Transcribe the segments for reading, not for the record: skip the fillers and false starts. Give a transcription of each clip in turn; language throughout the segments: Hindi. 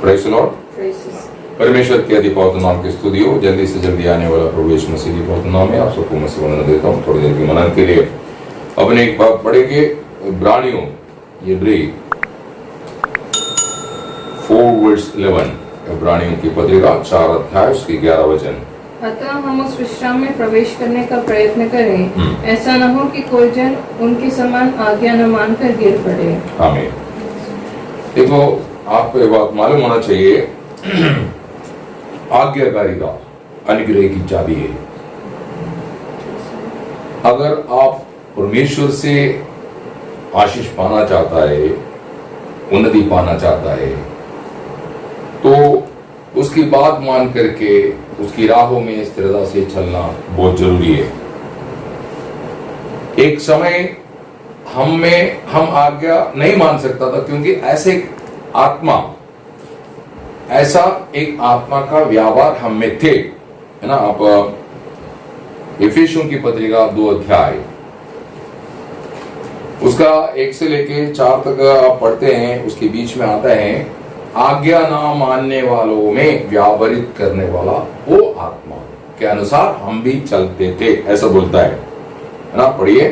Praise the Lord. परमेश्वर के अधिक पवित्र नाम की स्तुति हो। जल्दी से जल्दी आने वाला प्रभु यीशु मसीह के पवित्र नाम में आप सबको मैं वंदना देता हूँ। थोड़ी देर के मनन के लिए अपने एक बात पढ़े के इब्रानियों इब्री 4:11 इब्रानियों की पत्रिका 4 अध्याय उसकी 11 वचन। अतः हम उस विश्राम में प्रवेश करने का प्रयत्न करें, ऐसा न हो कि कोई जन उनके समान आज्ञा न मानकर गिर पड़े। आमीन। देखो, आपको ये बात मालूम होना चाहिए, आज्ञाकारिता अनुग्रह की चाबी है। अगर आप परमेश्वर से आशीष पाना चाहता है, उन्नति पाना चाहता है, तो उसकी बात मान करके उसकी राहों में स्थिरता से चलना बहुत जरूरी है। एक समय हम आज्ञा नहीं मान सकता था, क्योंकि ऐसा एक आत्मा का व्यवहार हम में थे, है ना। आप इफिसियों की पत्रिका 2 अध्याय उसका 1 से लेके 4 तक आप पढ़ते हैं, उसके बीच में आता है, आज्ञा ना मानने वालों में व्यावहारिक करने वाला वो आत्मा के अनुसार हम भी चलते थे, ऐसा बोलता है ना। पढ़िए।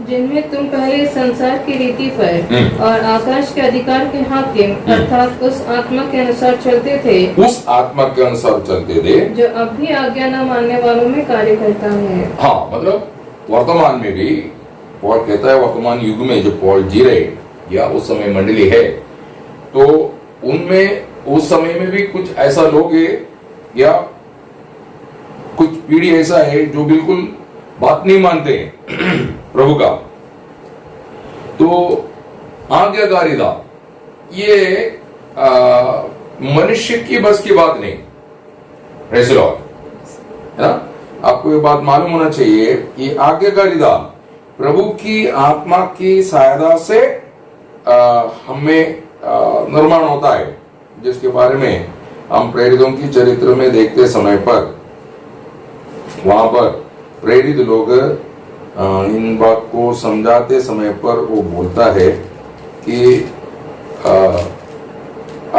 जिनमें तुम पहले संसार की रीति पर और आकाश के अधिकार के हाकिम अर्थात उस आत्मा के अनुसार चलते थे, उस आत्मा के अनुसार चलते थे जो अब भी आज्ञा न मानने वालों में कार्य करता है। हाँ, मतलब वर्तमान में भी पॉल कहता है, वर्तमान युग में जो पॉल जी रहे या उस समय मंडली है, तो उनमें उस समय में भी कुछ ऐसा लोग है या कुछ पीढ़ी ऐसा है जो बिल्कुल बात नहीं मानते हैं प्रभु का। तो आज्ञाकारिता ये मनुष्य की बस की बात नहीं, प्रेज़ द लॉर्ड, है ना। आपको ये बात मालूम होना चाहिए, ये आज्ञाकारिता प्रभु की आत्मा की सहायता से हमें निर्माण होता है, जिसके बारे में हम प्रेरितों की चरित्र में देखते समय पर वहां पर प्रेरित लोग इन बात को समझाते समय पर वो बोलता है कि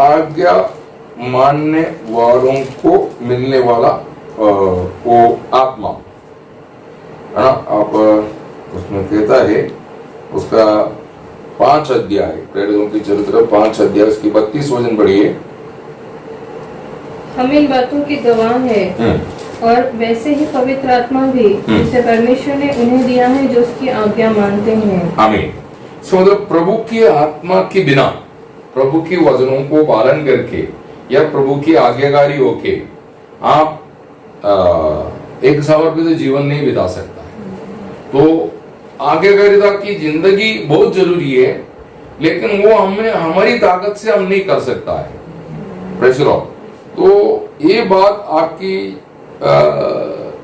आज्ञा मानने वालों को मिलने वाला वो आत्मा, है ना। आप उसमें कहता है, उसका 5 अध्याय प्रेरितों की चरित्र 5 अध्याय उसकी 32 वचन पढ़िए। हम इन बातों के गवाह हैं और वैसे ही पवित्र आत्मा भी जिसे परमेश्वर ने उन्हें दिया है जो उसकी आज्ञा मानते हैं। आमीन। मतलब प्रभु की आत्मा के बिना, प्रभु की वचनों को पालन करके या प्रभु की आज्ञाकारी होके आप एक समर्पित जीवन नहीं बिता सकता है। तो आज्ञाकारिता की जिंदगी बहुत जरूरी है, लेकिन वो हमारी ताकत से हम नहीं कर सकता है, प्रेज़ द लॉर्ड। तो ये बात आपकी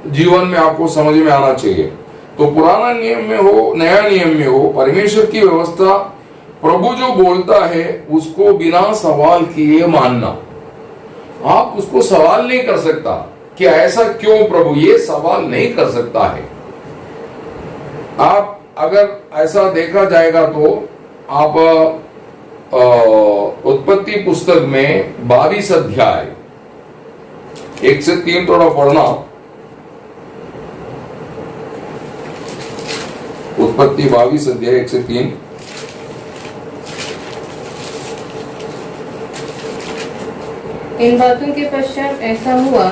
जीवन में आपको समझ में आना चाहिए। तो पुराना नियम में हो, नया नियम में हो, परमेश्वर की व्यवस्था, प्रभु जो बोलता है उसको बिना सवाल किए मानना। आप उसको सवाल नहीं कर सकता कि ऐसा क्यों प्रभु, ये सवाल नहीं कर सकता है। आप अगर ऐसा देखा जाएगा तो आप उत्पत्ति पुस्तक में 22 अध्याय 1 से 3 थोड़ा पढ़ना। उत्पत्ति 22 अध्याय 1 से 3। इन बातों के पश्चात ऐसा हुआ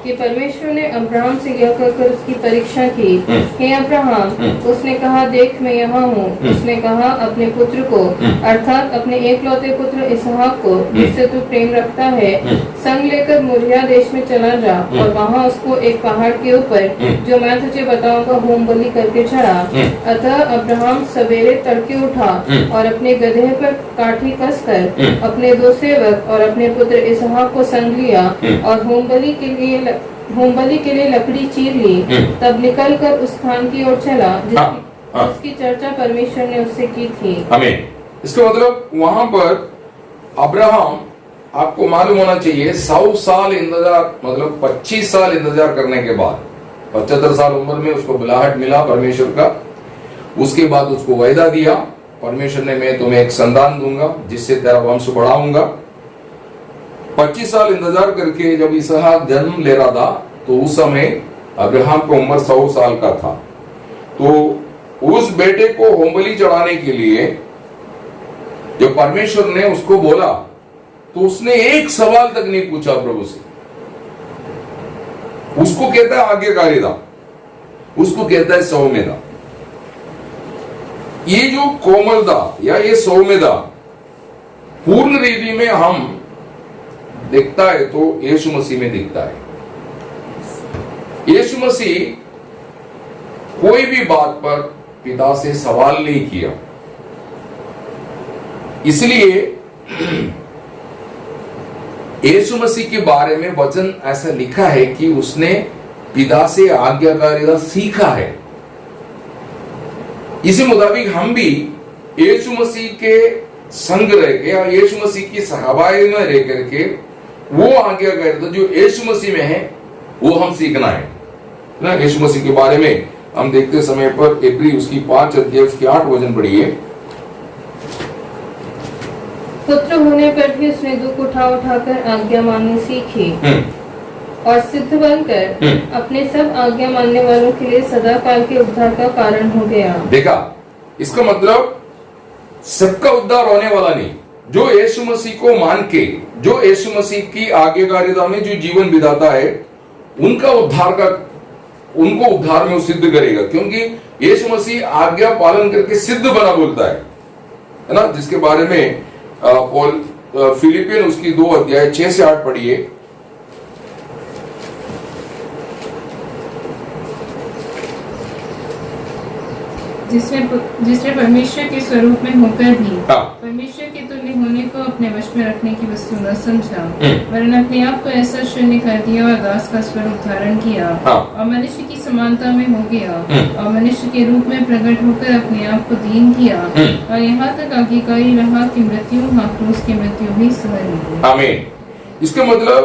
कि परमेश्वर ने अब्राहम से यह कहकर उसकी परीक्षा की, हे अब्राहम, उसने कहा, देख मैं यहाँ हूँ। उसने कहा, अपने पुत्र को अर्थात अपने एकलौते पुत्र इसहाक को, जिससे तू प्रेम रखता है, संग लेकर मोरिया देश में चला जा और वहाँ उसको एक पहाड़ के ऊपर, जो मैं तुझे बताऊंगा, होम बलि करके चढ़ा। अतः अब्राहम सवेरे तड़के उठा और अपने गधे पर काठी कसकर अपने 2 सेवक और अपने पुत्र इसहाक को संग लिया और होम बलि के लिए लकड़ी चीर ली। तब निकलकर उस स्थान की ओर चला जिसकी चर्चा परमेश्वर ने उससे की थी। आमीन। इसका मतलब वहां पर अब्राहम, आपको मालूम होना चाहिए, 100 साल इंतजार, मतलब 25 साल इंतजार करने के बाद 75 साल उम्र में उसको बुलाहट मिला परमेश्वर का। उसके बाद उसको वायदा दिया परमेश्वर ने, मैं तुम्हें एक संतान दूंगा जिससे तेरा वंश बढ़ाऊंगा। 25 साल इंतजार करके जब इसहाक जन्म ले रहा था, तो उस समय अब्राहम की उम्र 100 साल का था। तो उस बेटे को होमबलि चढ़ाने के लिए जब परमेश्वर ने उसको बोला, तो उसने एक सवाल तक नहीं पूछा प्रभु से। उसको कहता है आज्ञाकारिता, उसको कहता है सौम्यता। ये जो कोमलता या ये सौम्यता पूर्ण रीति में हम दिखता है तो यीशु मसीह में दिखता है। यीशु मसीह कोई भी बात पर पिता से सवाल नहीं किया, इसलिए यीशु मसीह के बारे में वचन ऐसा लिखा है कि उसने पिता से आज्ञाकारिता सीखा है। इसी मुताबिक हम भी यीशु मसीह के संग रह के या यीशु मसीह की सहबाई में रह करके वो आज्ञाकारिता जो यीशु मसीह में है वो हम सीखना है ना। यीशु मसीह के बारे में हम देखते समय पर इब्री उसकी 5 अध्याय उसकी 8 वचन पढ़िए। पुत्र होने पर भी उसने दुख उठा उठाकर आज्ञा माननी सीखी और सिद्ध बनकर अपने सब आज्ञा मानने वालों के लिए सदा काल के उद्धार का कारण हो गया। देखा, इसका मतलब सबका उद्धार होने वाला नहीं, जो यीशु मसीह को मान के जो यीशु मसीह की आज्ञाकारिता में जो जीवन बिताता है उनका उनको उद्धार में वो सिद्ध करेगा, क्योंकि यीशु मसीह आज्ञा पालन करके सिद्ध बना बोलता है ना। जिसके बारे में पौल फिलिपियन उसकी 2 अध्याय 6 से 8 पढ़िए। जिसने परमेश्वर के स्वरूप में होकर भी हाँ। परमेश्वर के तुल्य होने को अपने वश में रखने की वस्तु न समझा, वरन अपने आप को ऐसा शून्य कर दिया और दास का स्वरूप धारण किया हाँ। और मनुष्य की समानता में हो गया और मनुष्य के रूप में प्रकट होकर अपने आप को दीन किया और यहाँ तक आज्ञाकारी रहा कि मृत्यु, हाँ क्रूस की मृत्यु भी सह ली। आमीन। इसका मतलब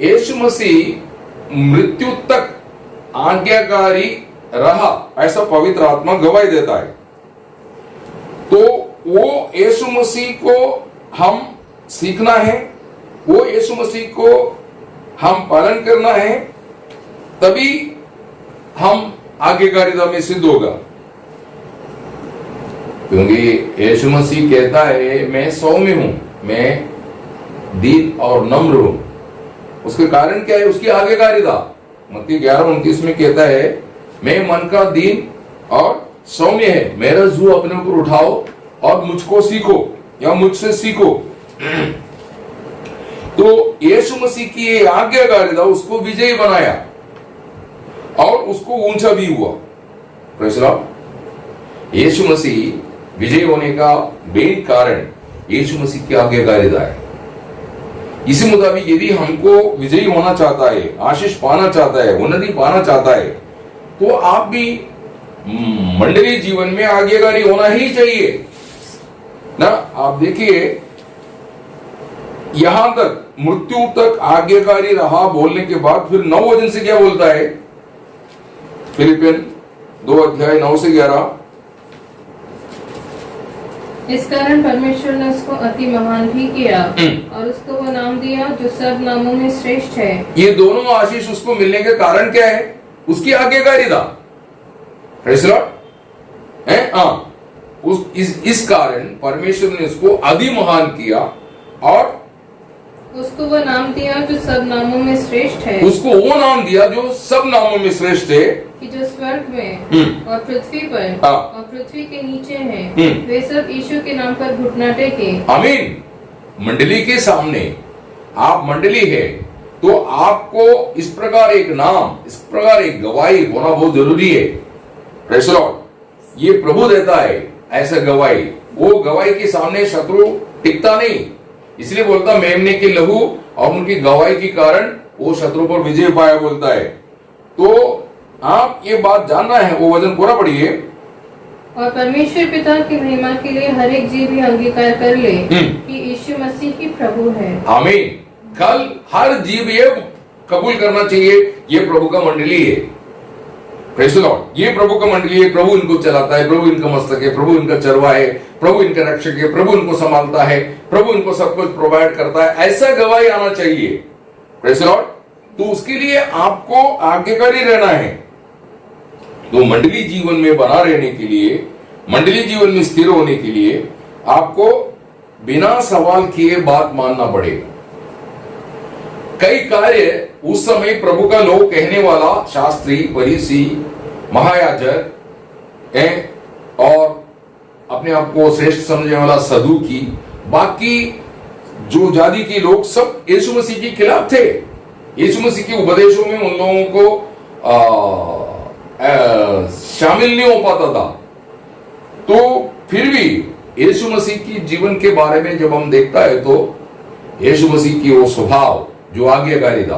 यीशु मसीह मृत्यु तक आज्ञाकारी रहा, ऐसा पवित्र आत्मा गवाही देता है। तो वो यीशु मसीह को हम सीखना है, वो यीशु मसीह को हम पालन करना है, तभी हम आज्ञाकारिता में सिद्ध होगा। क्योंकि यीशु मसीह कहता है मैं सौम्य हूं, मैं दीन और नम्र हूं। उसके कारण क्या है? उसकी आज्ञाकारिता। मत्ती 11:29 में कहता है मैं मन का दीन और सौम्य है, मेरा जू अपने ऊपर उठाओ और मुझको सीखो या मुझसे सीखो। तो यीशु मसीह की ये आज्ञाकारिता उसको विजयी बनाया और उसको ऊंचा भी हुआ। Praise Lord. यीशु मसीह विजयी होने का मेन कारण यीशु मसीह की आज्ञाकारिता है। इसी मुताबिक यदि हमको विजयी होना चाहता है, आशीष पाना चाहता है, उन्नति पाना चाहता है, तो आप भी मंडलीय जीवन में आज्ञाकारी होना ही चाहिए ना। आप देखिए यहां तक मृत्यु तक आज्ञाकारी रहा बोलने के बाद फिर 9 वचन से क्या बोलता है? फिलिपियन 2 अध्याय 9 से 11। इस कारण परमेश्वर ने उसको अति महान भी किया और उसको वो नाम दिया जो सब नामों में श्रेष्ठ है। ये दोनों आशीष उसको मिलने के कारण क्या है? उसकी आज्ञाकारिता। Praise Lord. है इस कारण परमेश्वर ने उसको अति महान किया और उसको वो नाम दिया जो सब नामों में श्रेष्ठ है। उसको वो नाम दिया जो सब नामों में श्रेष्ठ है, कि जो स्वर्ग में और पृथ्वी पर और पृथ्वी के नीचे हैं, वे सब यीशु के नाम पर घुटना टेके। आमीन। मंडली के सामने आप मंडली है तो आपको इस प्रकार एक नाम, इस प्रकार एक गवाही होना बहुत जरूरी है। Praise Lord. ये प्रभु देता है ऐसा गवाही। वो गवाही के सामने शत्रु टिकता नहीं, इसलिए बोलता मेमने के लहू और उनकी गवाही के कारण वो शत्रु पर विजय पाया बोलता है। तो आप ये बात जानना है, वो वचन पूरा पढ़िए। और परमेश्वर पिता की महिमा के लिए हर एक जीव भी अंगीकार कर ले कि यीशु मसीह ही प्रभु है। आमीन। कल हर जीव ये कबूल करना चाहिए ये प्रभु का मंडली है। Praise the Lord. ये प्रभु का मंडली है, प्रभु इनको चलाता है, प्रभु इनका मस्तक है, प्रभु इनका चरवा है, प्रभु इनका रक्षक है, प्रभु इनको संभालता है, प्रभु इनको सब कुछ प्रोवाइड करता है, ऐसा गवाही आना चाहिए। Praise the Lord. तो उसके लिए आपको आज्ञाकारी रहना है। तो मंडली जीवन में बना रहने के लिए, मंडली जीवन में स्थिर होने के लिए आपको बिना सवाल किए बात मानना पड़ेगा। कई कार्य उस समय प्रभु का लोग कहने वाला शास्त्री, फरीसी, महायाजक और अपने आप को श्रेष्ठ समझने वाला सदूकी, बाकी जो जाति के लोग सब यीशु मसीह के खिलाफ थे। यीशु मसीह के उपदेशों में उन लोगों को शामिल नहीं हो पाता था। तो फिर भी यीशु मसीह की जीवन के बारे में जब हम देखता है तो यीशु मसीह की वो स्वभाव जो आज्ञाकारी था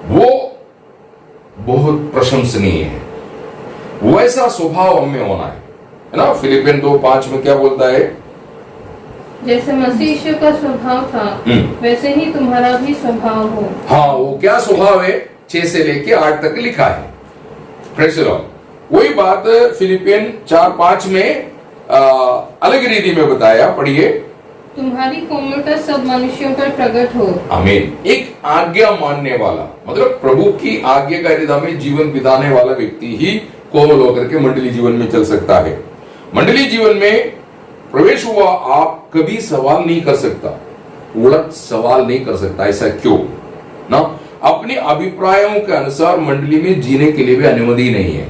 वो बहुत प्रशंसनीय है। वैसा स्वभाव हमें होना है ना। फिलिपियन 2:5 में क्या बोलता है? जैसे मसीह यीशु का स्वभाव था वैसे ही तुम्हारा भी स्वभाव हो। हाँ, वो क्या स्वभाव है? 6 से लेके 8 तक लिखा है। Praise the Lord. वही बात फिलिपियन 4:5 में अलग रीति में बताया, पढ़िए। तुम्हारी कोमलता सब मनुष्यों पर प्रकट हो। आमीन। एक आज्ञा मानने वाला, मतलब प्रभु की आज्ञाकारिता में जीवन बिताने वाला व्यक्ति ही कोमल होकर के मंडली जीवन में चल सकता है। मंडली जीवन में प्रवेश हुआ आप कभी सवाल नहीं कर सकता, उलट सवाल नहीं कर सकता। ऐसा क्यों ना? अपने अभिप्रायों के अनुसार मंडली में जीने के लिए भी अनुमति नहीं है।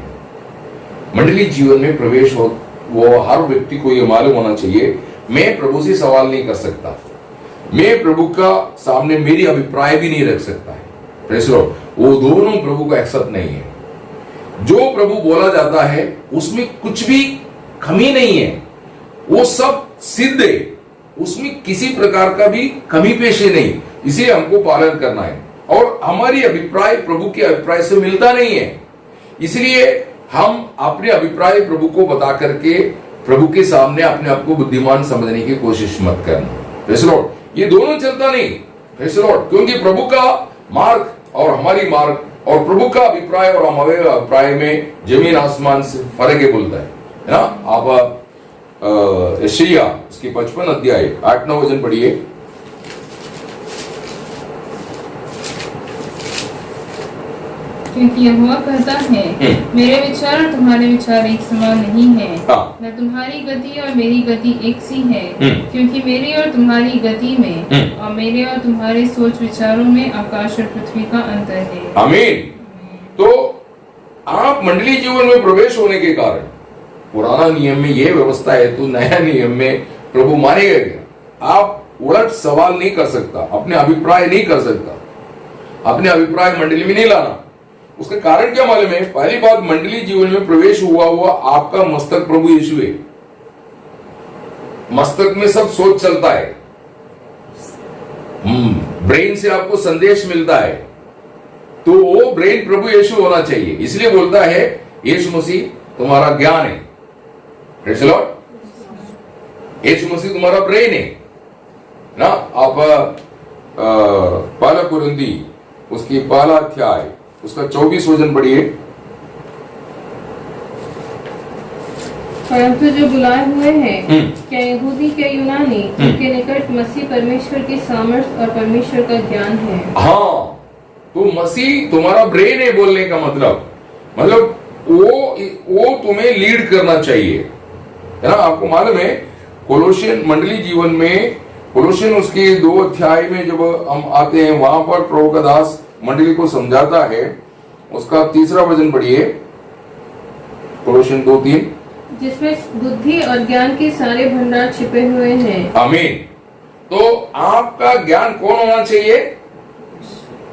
मंडली जीवन में प्रवेश हो वो हर व्यक्ति को यह मालूम होना चाहिए, मैं प्रभु से सवाल नहीं कर सकता, मैं प्रभु का सामने मेरी अभिप्राय भी नहीं रख सकता है। Praise the Lord. वो दोनों प्रभु का एक्सेप्ट नहीं है। जो प्रभु बोला जाता है उसमें कुछ भी कमी नहीं है, वो सब सिद्ध है, उसमें किसी प्रकार का भी कमी पेशी नहीं। इसे हमको पालन करना है और हमारी अभिप्राय प्रभु के अभिप्राय से मिलता नहीं है, इसलिए हम अपने अभिप्राय प्रभु को बता करके प्रभु के सामने अपने आप को बुद्धिमान समझने की कोशिश मत करना। Praise the Lord. ये दोनों चलता नहीं। Praise the Lord. क्योंकि प्रभु का मार्ग और हमारी मार्ग और प्रभु का अभिप्राय और हमारे अभिप्राय में जमीन आसमान से फर्क है, बोलता है ना। आप यशायाह उसकी 55 अध्याय 8-9 वचन पढ़िए। क्योंकि यहोवा कहता है, मेरे विचार और तुम्हारे विचार एक समान नहीं है, न तुम्हारी गति और मेरी गति एक सी है। क्योंकि मेरी और तुम्हारी गति में और मेरे और तुम्हारे सोच विचारों में आकाश और पृथ्वी का अंतर है। आमीन। तो आप मंडली जीवन में प्रवेश होने के कारण पुराना नियम में यह व्यवस्था है तो नया नियम में प्रभु मानेगा क्या? आप उलट सवाल नहीं कर सकता, अपने अभिप्राय नहीं कर सकता, अपने अभिप्राय मंडली में नहीं लाना। उसका कारण क्या मालूम है? पहली बात, मंडली जीवन में प्रवेश हुआ आपका मस्तक प्रभु यीशु है। मस्तक में सब सोच चलता है, ब्रेन से आपको संदेश मिलता है, तो वो ब्रेन प्रभु यीशु होना चाहिए। इसलिए बोलता है यीशु मसीह तुम्हारा ज्ञान है। Praise the Lord. यीशु मसीह तुम्हारा ब्रेन है ना। आप पहला कुरिन्थी उसकी पहला अध्याय उसका 24 वचन पढ़िए। परंतु जो बुलाए हुए हैं, क्या यहूदी क्या यूनानी, उनके निकट मसीह परमेश्वर की सामर्थ और परमेश्वर का ज्ञान है। हाँ, तो मसीह तुम्हारा ब्रेन है बोलने का मतलब वो तुम्हें लीड करना चाहिए, है ना। आपको मालूम है कोलोसियन मंडली जीवन में, कोलोसियन उसके 2 अध्याय में जब हम आते हैं वहां पर प्रभु का दास मंडली को समझाता है। उसका 3रा वचन पढ़िए, कोलोसियन 2:3, जिसमें बुद्धि और ज्ञान के सारे भंडार छिपे हुए हैं। आमीन। तो आपका ज्ञान कौन होना चाहिए?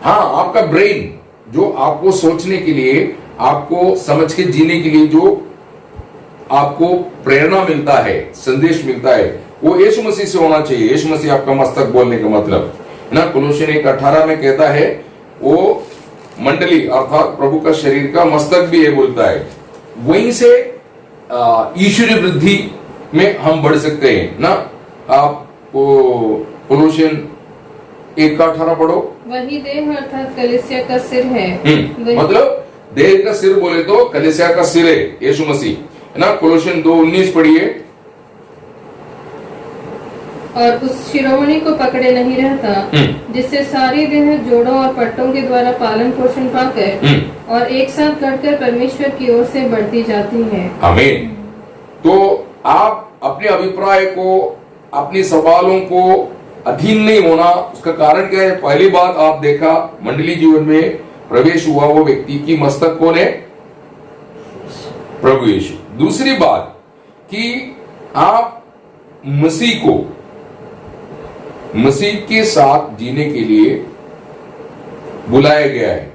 हाँ, आपका ब्रेन, जो आपको सोचने के लिए, आपको समझ के जीने के लिए जो आपको प्रेरणा मिलता है, संदेश मिलता है, वो यीशु मसीह से होना चाहिए। यीशु मसीह आपका मस्तक बोलने का मतलब ना। कोलोसियन 1:18 में कहता है वो मंडली अर्थात प्रभु का शरीर का मस्तक भी है, बोलता है। वहीं से ईश्वरीय वृद्धि में हम बढ़ सकते हैं ना। आप कोलोसियन 1:18 पढ़ो। वही देह अर्थात कलीसिया का सिर है। मतलब देह का सिर बोले तो कलीसिया का सिर है यीशु मसीह, है ना। कोलोसियन 2:19 पढ़िए। और उस शिरोमणि को पकड़े नहीं रहता, जिससे सारी देह जोड़ों और पट्टों के द्वारा पालन पोषण पाकर और एक साथ लड़कर परमेश्वर की ओर से बढ़ती जाती है। आमीन। तो आप अपने अभिप्राय को, अपने सवालों को अधीन नहीं होना, उसका कारण क्या है? पहली बात आप देखा, मंडली जीवन में प्रवेश हुआ वो व्यक्ति की मस्तक कौन है? प्रभु यीशु। दूसरी बात कि आप मसीह को, मसीह के साथ जीने के लिए बुलाया गया है,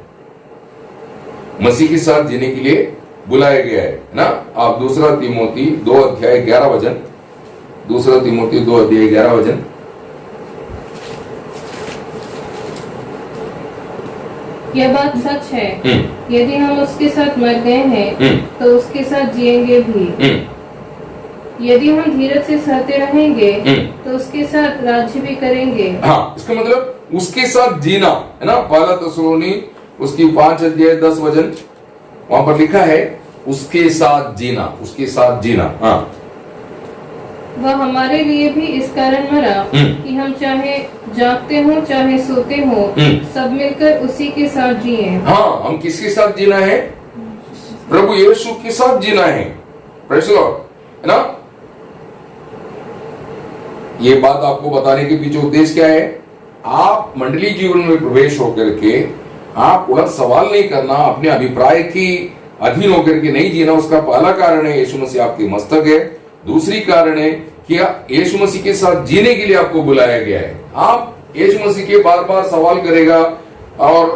मसीह के साथ जीने के लिए बुलाया गया है ना। आप 2 तीमोथी 2:11 2 तीमोथी 2:11 यह बात सच है, यदि हम उसके साथ मर गए हैं तो उसके साथ जिएंगे भी, यदि हम धीरज से सहते रहेंगे तो उसके साथ राज्य भी करेंगे। हाँ, इसका मतलब उसके साथ जीना, है ना। पहला तस्सलोनी उसकी 5:10 वहां पर लिखा है उसके साथ जीना, उसके साथ जीना। हाँ, वह हमारे लिए भी इस कारण मरा कि हम चाहे जागते हो चाहे सोते हो सब मिलकर उसी के साथ जिए। हाँ, हम किसके साथ जीना है? प्रभु यीशु के साथ जीना है। प्रेज़ द लॉर्ड, है ना। ये बात आपको बताने के पीछे उद्देश्य क्या है? आप मंडली जीवन में प्रवेश होकर के आप उलट सवाल नहीं करना, अपने अभिप्राय की अधीन होकर के नहीं जीना। उसका पहला कारण है यीशु मसीह आपकी मस्तक है। दूसरी कारण है कि यीशु मसीह के साथ जीने के लिए आपको बुलाया गया है। आप यीशु मसीह के बार बार सवाल करेगा और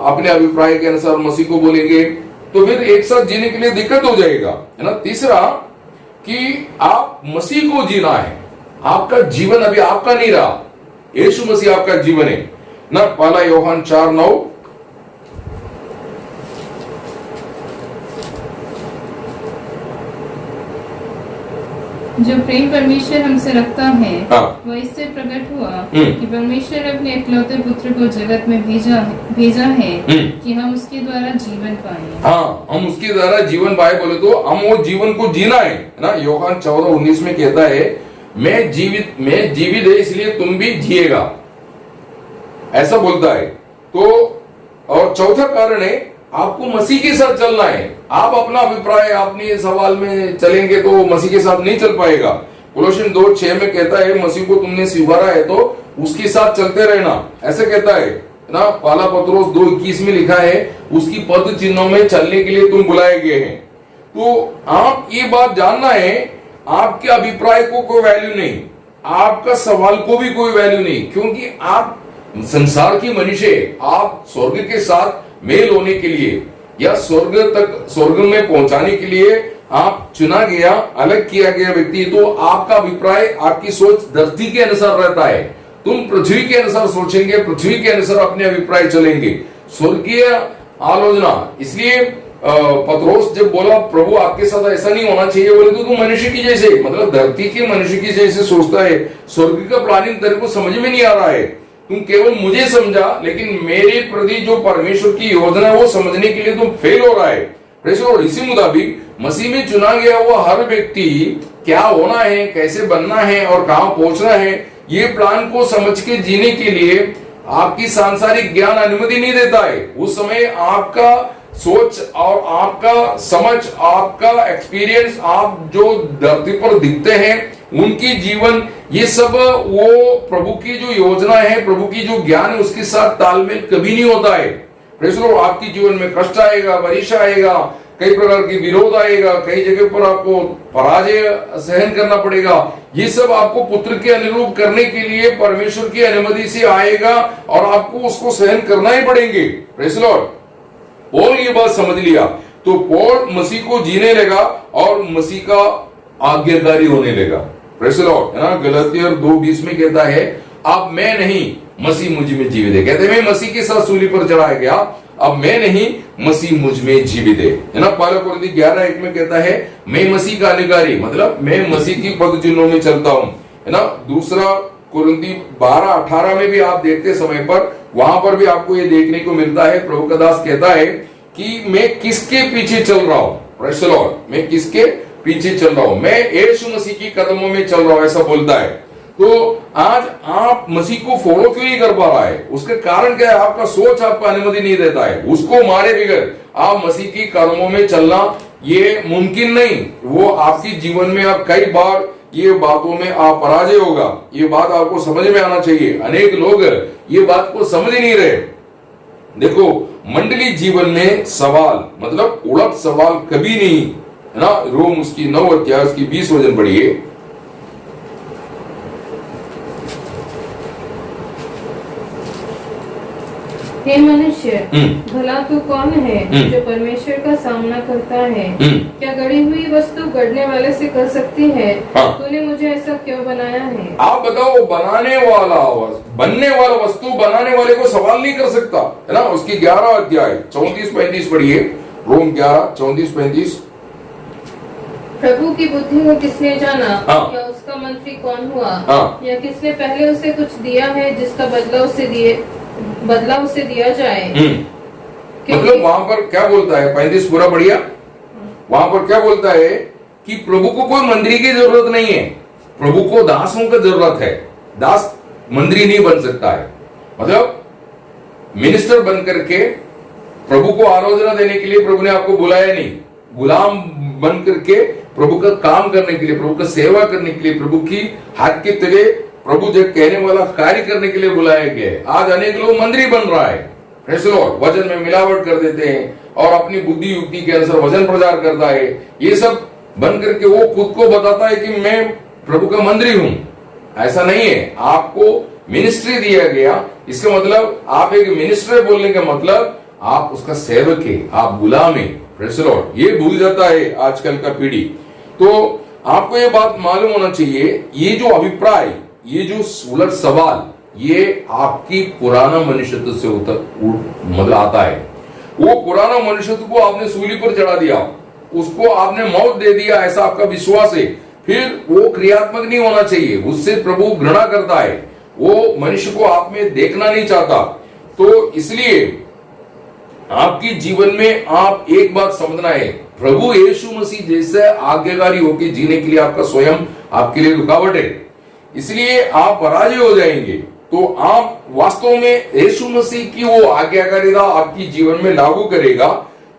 अपने अभिप्राय के अनुसार मसीह को बोलेंगे तो फिर एक साथ जीने के लिए दिक्कत हो जाएगा, है ना। तीसरा कि आप मसीह को जीना है। आपका जीवन अभी आपका नहीं रहा, यीशु मसीह आपका जीवन है ना। पहला यूहन्ना 4:9 जो प्रेम परमेश्वर हमसे रखता है हाँ। वह इससे प्रकट हुआ कि परमेश्वर अपने इकलौते पुत्र को जगत में भेजा है कि हम उसके द्वारा जीवन पाए। हाँ, हम उसके द्वारा जीवन पाए बोले तो हम वो जीवन को जीना है ना। यूहन्ना 14:19 में कहता है मैं जीवित है इसलिए तुम भी जिएगा, ऐसा बोलता है। तो और चौथा कारण है आपको मसीह के साथ चलना है। आप अपना अभिप्राय अपने सवाल में चलेंगे तो मसीह के साथ नहीं चल पाएगा। कोलोसियन 2:6 में कहता है मसीह को तुमने स्वीकारा है तो उसके साथ चलते रहना, ऐसे कहता है ना। पहला पत्रोस 2:21 में लिखा है उसकी पद चिन्हों में चलने के लिए तुम बुलाए गए हैं। तो आप ये बात जानना है, आपके अभिप्राय को कोई वैल्यू नहीं, आपका सवाल को भी कोई वैल्यू नहीं, क्योंकि आप संसार की मनुष्य, आप स्वर्ग के साथ मेल होने के लिए या स्वर्ग में पहुंचाने के लिए आप चुना गया, अलग किया गया व्यक्ति। तो आपका अभिप्राय, आपकी सोच धरती के अनुसार रहता है। तुम पृथ्वी के अनुसार सोचेंगे, पृथ्वी के अनुसार अपने अभिप्राय चलेंगे, स्वर्गीय आलोचना। इसलिए पत्रोस जब बोला प्रभु आपके साथ ऐसा नहीं होना चाहिए, बोले तो तुम मनुष्य की जैसे, मतलब धरती के मनुष्य की जैसे सोचता है। स्वर्ग का प्लानिंग तेरे को समझ में नहीं आ रहा है, तुम केवल मुझे समझा, लेकिन मेरे प्रति जो परमेश्वर की योजना है वो समझने के लिए तुम फेल हो रहा है। और इसी मुताबिक मसीह में चुना गया वो हर व्यक्ति क्या होना है, कैसे बनना है और कहां पहुंचना है, ये प्लान को समझ के जीने के लिए आपकी सांसारिक ज्ञान अनुमति नहीं देता है। उस समय आपका सोच और आपका समझ, आपका एक्सपीरियंस, आप जो धरती पर दिखते हैं उनकी जीवन, ये सब वो प्रभु की जो योजना है, प्रभु की जो ज्ञान है उसके साथ तालमेल कभी नहीं होता है। आपकी जीवन में कष्ट आएगा, परीक्षा आएगा, कई प्रकार की विरोध आएगा, कई जगह पर आपको पराजय सहन करना पड़ेगा। ये सब आपको पुत्र के अनुरूप करने के लिए परमेश्वर की अनुमति से आएगा और आपको उसको सहन करना ही पड़ेंगे। Praise the Lord. पौल ये बात समझ लिया तो पौल मसीह को जीने लगा और मसीह का आज्ञाकारी होने लगा। प्रेज़ द लॉर्ड, है ना। गलातियर 2:20 में कहता है अब मैं नहीं, मसीह मुझ में जीवित है। कहते हैं मैं मसीह के साथ सूली पर चढ़ाया गया, अब मैं नहीं, मसीह मुझ में जीवित है ना। पहला कुरिन्थी 11:1 में कहता है मैं मसीह का अनुगारी, मतलब मैं मसीह की पद चिन्हों में चलता हूं, है ना। दूसरा कुरिन्थी 12:18 में भी आप देखते समय पर वहां पर भी आपको ये देखने को मिलता है। प्रभु का दास कहता है कि मैं किसके पीछे चल रहा हूं। प्रेज़ द लॉर्ड, मैं किसके पीछे चल रहा हूं, मैं यीशु मसीह की कदमों में चल रहा हूं, ऐसा बोलता है। तो आज आप मसीह को फॉलो क्यों नहीं कर पा रहा है, उसके कारण क्या है, आपका सोच आपको अनुमति नहीं देता है। उसको मारे बगैर आप मसीह की कदमों में चलना ये मुमकिन नहीं। वो आपकी जीवन में आप कई बार ये बातों में आप पराजय होगा, ये बात आपको समझ में आना चाहिए। अनेक लोग ये बात को समझ ही नहीं रहे। देखो, मंडली जीवन में सवाल मतलब उड़द सवाल कभी नहीं है ना। रोम उसकी 9 अध्याय उसकी 20 वचन पढ़िए। हे मनुष्य, भला तू कौन है जो परमेश्वर का सामना करता है? क्या गढ़ी हुई वस्तु गढ़ने वाले से कर सकती है, तूने मुझे ऐसा क्यों बनाया है? आप बताओ, बनने वाला वस्तु बनाने वाले को सवाल नहीं कर सकता है ना। उसकी 11 अध्याय 34-35 पढ़िए। रोम 11 34-35। प्रभु की बुद्धि को किसने जाना? या उसका मंत्री कौन हुआ? या किसने पहले उसे कुछ दिया है जिसका बदला उसे दिया जाए? मतलब वहां पर क्या बोलता है, 35 पूरा बढ़िया। वहां पर क्या बोलता है कि प्रभु को कोई मंत्री की जरूरत नहीं है, प्रभु को दासों की जरूरत है। दास मंत्री नहीं बन सकता है। मतलब मिनिस्टर बन करके प्रभु को आराधना देने के लिए प्रभु ने आपको बुलाया नहीं। गुलाम बन करके प्रभु का काम करने के लिए, प्रभु का सेवा करने के लिए, प्रभु की हाथ के तले प्रभु जो कहने वाला कार्य करने के लिए बुलाया गया है। आज अनेक लोग मंत्री बन रहा है, प्रेज़ द लॉर्ड, वचन में मिलावट कर देते हैं और अपनी बुद्धि युक्ति के अनुसार वचन प्रचार करता है। ये सब बन करके वो खुद को बताता है कि मैं प्रभु का मंत्री हूं। ऐसा नहीं है। आपको मिनिस्ट्री दिया गया, इसका मतलब आप एक मिनिस्टर बोलने का मतलब आप उसका सेवक है, आप गुलाम है। प्रेज़ द लॉर्ड, ये भूल जाता है आजकल का पीढ़ी। तो आपको ये बात मालूम होना चाहिए, ये जो अभिप्राय, ये जो उलट सवाल, ये आपकी पुराना मनुष्यत्व से मतलब आता है। वो पुराना मनुष्यत्व को आपने सूली पर चढ़ा दिया, उसको आपने मौत दे दिया, ऐसा आपका विश्वास है। फिर वो क्रियात्मक नहीं होना चाहिए, उससे प्रभु घृणा करता है, वो मनुष्य को आप में देखना नहीं चाहता। तो इसलिए आपकी जीवन में आप एक बात समझना है, प्रभु यीशु मसीह जैसे आज्ञाकारी होकर जीने के लिए आपका स्वयं आपके लिए रुकावट है, इसलिए आप पराजय हो जाएंगे। तो आप वास्तव में यीशु मसीह की वो आज्ञाकारिता आपकी जीवन में लागू करेगा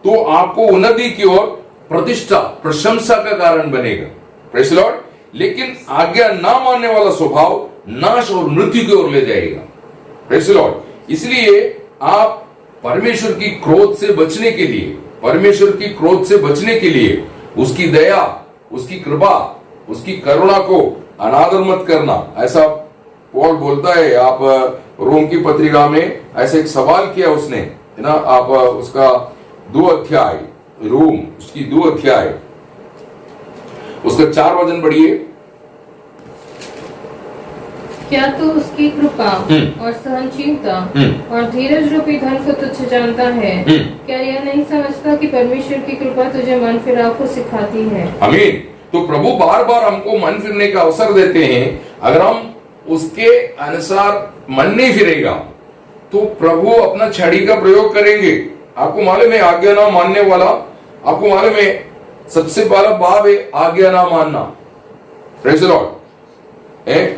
तो आपको उन्नति की ओर, प्रतिष्ठा, प्रशंसा का कारण बनेगा। Praise the Lord. लेकिन आज्ञा ना मानने वाला स्वभाव नाश और मृत्यु की ओर ले जाएगा। Praise the Lord. इसलिए आप परमेश्वर की क्रोध से बचने के लिए, परमेश्वर की क्रोध से बचने के लिए उसकी दया, उसकी कृपा, उसकी करुणा को अनादर मत करना, ऐसा पौल बोलता है। आप रोम की पत्रिका में ऐसे एक सवाल किया उसने, है ना। आप उसका 2 अध्याय, रोम उसकी 2 अध्याय उसका 4 वचन पढ़िए। क्या तू उसकी कृपा और सहनशीलता और धीरज रूपी धन को तुच्छ जानता है? क्या यह नहीं समझता कि परमेश्वर की कृपा तुझे मन फिराव को सिखाती है? आमीन। तो प्रभु बार बार हमको मन फिरने का अवसर देते हैं। अगर हम उसके अनुसार मन नहीं फिरेगा तो प्रभु अपना छड़ी का प्रयोग करेंगे। आपको मालूम है आज्ञा ना मानने वाला, आपको मालूम है सबसे पहला पाप है आज्ञा ना मानना। Praise the Lord.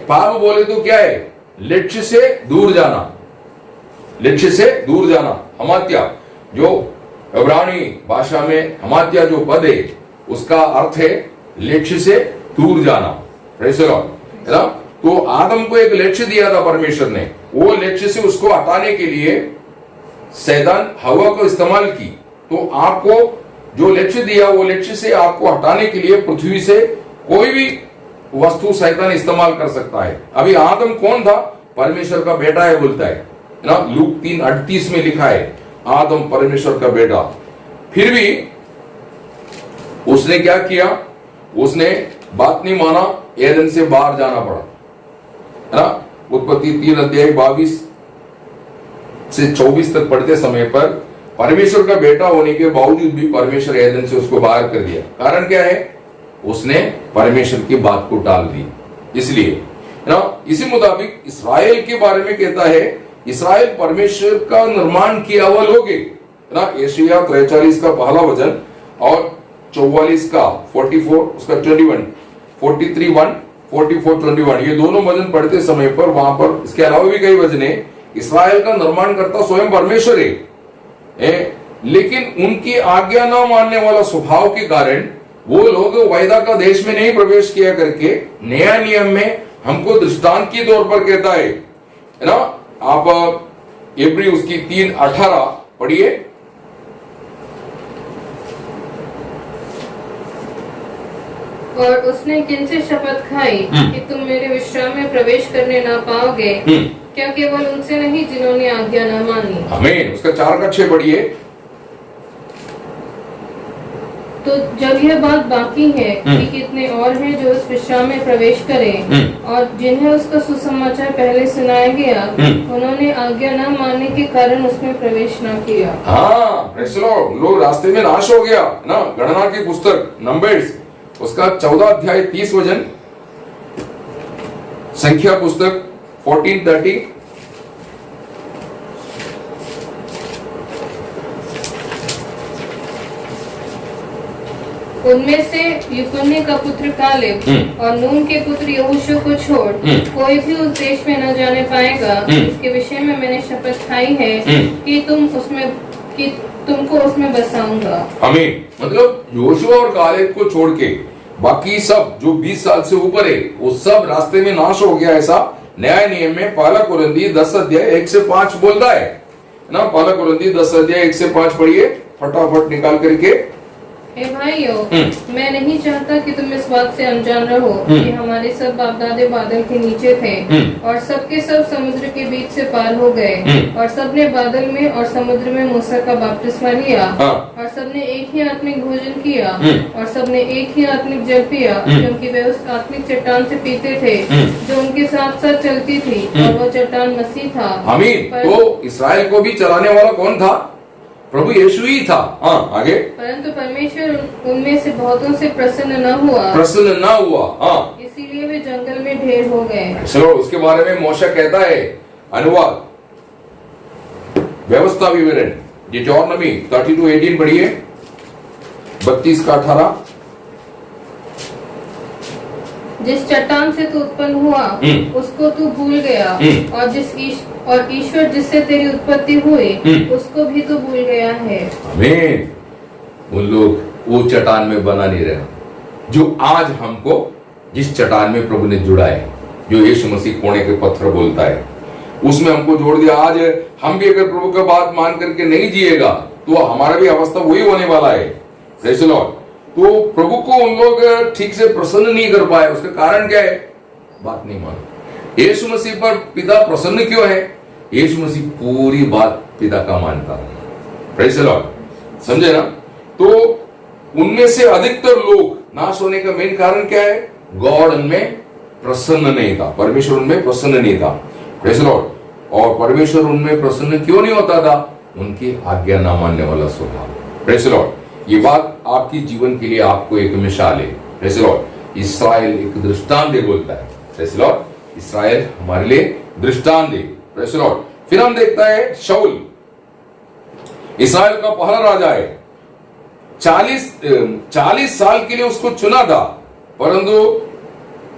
पाप बोले तो क्या है? लक्ष्य से दूर जाना, लक्ष्य से दूर जाना। हमात्या, जो इब्रानी भाषा में हमात्या जो पद है उसका अर्थ है लक्ष्य से दूर जाना। प्रेज़ द लॉर्ड, है ना। तो आदम को एक लक्ष्य दिया था परमेश्वर ने, वो लक्ष्य से उसको हटाने के लिए शैतान हवा को इस्तेमाल की। तो आपको जो लक्ष्य दिया वो लक्ष्य से आपको हटाने के लिए पृथ्वी से कोई भी वस्तु शैतान इस्तेमाल कर सकता है। अभी आदम कौन था? परमेश्वर का बेटा है बोलता है ना। लूक 3:38 में लिखा है आदम परमेश्वर का बेटा। फिर भी उसने क्या किया? उसने बात नहीं माना, एदन से बाहर जाना पड़ा, है ना। उत्पत्ति 3 अध्याय 22 से 24 तक पढ़ते समय पर परमेश्वर का बेटा होने के बावजूद भी परमेश्वर एदन से उसको बाहर कर दिया। कारण क्या है? उसने परमेश्वर की बात को टाल दी। इसलिए, है ना। इसी मुताबिक इसराइल के बारे में कहता है, इसराइल परमेश्वर का निर्माण किया हुआ लोग है, है ना। यशायाह 43 का पहला वचन और 44 का 44 उसका 21, 43:1, 44:21 ये दोनों वचन पढ़ते समय पर वहां पर इसके अलावा भी कई वचन है। इस्राएल का निर्माण करता स्वयं परमेश्वर है, लेकिन उनकी आज्ञा न मानने वाला स्वभाव के कारण वो लोग वायदा का देश में नहीं प्रवेश किया करके नया नियम में हमको दृष्टांत के तौर पर कहता है ना। आप इब्री उसकी 3:18 पढ़िए। और उसने किनसे शपथ खाई कि तुम मेरे विश्राम में प्रवेश करने ना पाओगे, क्या केवल उनसे नहीं जिन्होंने आज्ञा न मानी। आमीन। उसका 4 का 6 पढ़िए। तो जब यह बात बाकी है कि कितने और हैं जो उस विश्राम में प्रवेश करें, और जिन्हें उसका सुसमाचार पहले सुनाया गया, उन्होंने आज्ञा न मानने के कारण उसमें प्रवेश न किया। हाँ, लोग रास्ते में नाश हो गया ना। गणना की पुस्तक नंबर्स उसका 14 अध्याय 30 वचन, संख्या पुस्तक 14:30, उनमें से युफन्ने का पुत्र कालेब और नून के पुत्र यहोशू को छोड़ कोई भी उस देश में न जाने पाएगा, इसके विषय में मैंने शपथ खाई है कि तुमको उसमें बसाऊंगा। आमीन। मतलब यहोशू और कालेब को छोड़ के बाकी सब जो 20 साल से ऊपर है वो सब रास्ते में नाश हो गया। ऐसा न्याय नियम में पहला कुरिन्थी 10 अध्याय 1 से 5 बोलता है ना। पहला कुरिन्थी 10 अध्याय 1 से 5 पढ़िए फटाफट निकाल करके। हे भाइयों, मैं नहीं चाहता कि तुम इस बात से अनजान रहो कि हमारे सब बाप दादे बादल के नीचे थे और सबके सब समुद्र के बीच से पार हो गए, और सबने बादल में और समुद्र में मूसा का बपतिस्मा लिया, और सबने एक ही आत्मिक भोजन किया, और सबने एक ही आत्मिक जल पिया, क्योंकि वे उस आत्मिक चट्टान से पीते थे जो उनके साथ साथ चलती थी, और वो चट्टान मसीह था। आमीन। तो इस्राएल को भी चलाने वाला कौन था? प्रभु यीशु ही था। हाँ, आगे। परंतु परमेश्वर उनमें से बहुतों से प्रसन्न न हुआ। हाँ, इसीलिए वे जंगल में ढेर हो गए। चलो उसके बारे में मोशा कहता है, अनुवाद व्यवस्था विवरण डिटोरनमी 32:18 पढ़िए, 32 का 18। जिस चट्टान से तू उत्पन्न हुआ उसको तू भूल गया, और ईश्वर जिससे तेरी उत्पत्ति हुई उसको भी तू भूल गया है। आमीन। उन लोग वो चट्टान में बना नहीं रहा जो आज हमको जिस चट्टान में प्रभु ने जुड़ा है, जो यीशु मसीह कोने के पत्थर बोलता है, उसमें हमको जोड़ दिया। आज हम भी अगर प्रभु का बात मान करके नहीं जिएगा तो हमारा भी अवस्था वही होने वाला है। Praise the Lord. तो प्रभु को उन लोग ठीक से प्रसन्न नहीं कर पाए। उसका कारण क्या है? बात नहीं मानो। यीशु मसीह पर पिता प्रसन्न क्यों है? यीशु मसीह पूरी बात पिता का मानता है। Praise the Lord. समझे ना? तो उनमें से अधिकतर लोग नाश होने का मेन कारण क्या है? गॉड उनमें प्रसन्न नहीं था, परमेश्वर उनमें प्रसन्न नहीं था। Praise the Lord. और परमेश्वर उनमें प्रसन्न क्यों नहीं होता था? उनकी आज्ञा ना मानने वाला स्वभाव। Praise the Lord. ये बात आपकी जीवन के लिए आपको एक मिसाल है। Praise the Lord. इस्राएल एक दृष्टांत बोलता है। Praise the Lord. इस्राएल हमारे लिए दृष्टांत है। Praise the Lord. फिर हम देखता है शाऊल इस्राएल का पहला राजा है। 40 साल के लिए उसको चुना था, परंतु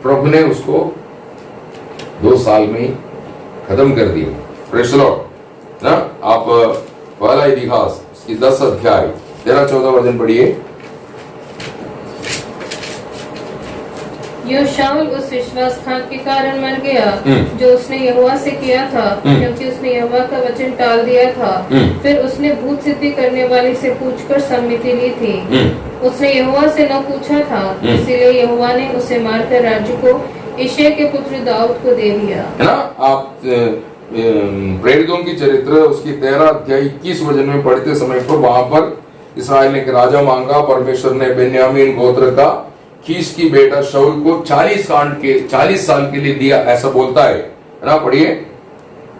प्रभु ने उसको 2 साल में खत्म कर दिया। प्रेज़ द लॉर्ड ना। आप पहला इतिहास उसकी 10 अध्याय 13-14 वचन पढ़िए। यो शाऊल उस विश्वासघात के कारण मर गया जो उसने यहोवा से किया था, क्योंकि उसने यहोवा का वचन टाल दिया था। फिर उसने भूत सिद्धि करने वाले से पूछकर सम्मति ली थी। उसने यहोवा से न पूछा था, इसीलिए यहोवा ने उसे मारकर राज्य को यिशै के पुत्र दाऊद को दे दिया। है ना। आप प्रेरितों की चरित्र उसकी 13 अध्याय 21 वचन में पढ़ते समय पर वहां पर इस्राएल ने एक राजा मांगा। परमेश्वर ने बेन्यामीन गोत्र का कीश की बेटा शाऊल को 40 साल के लिए दिया, ऐसा बोलता है ना। पढ़िए।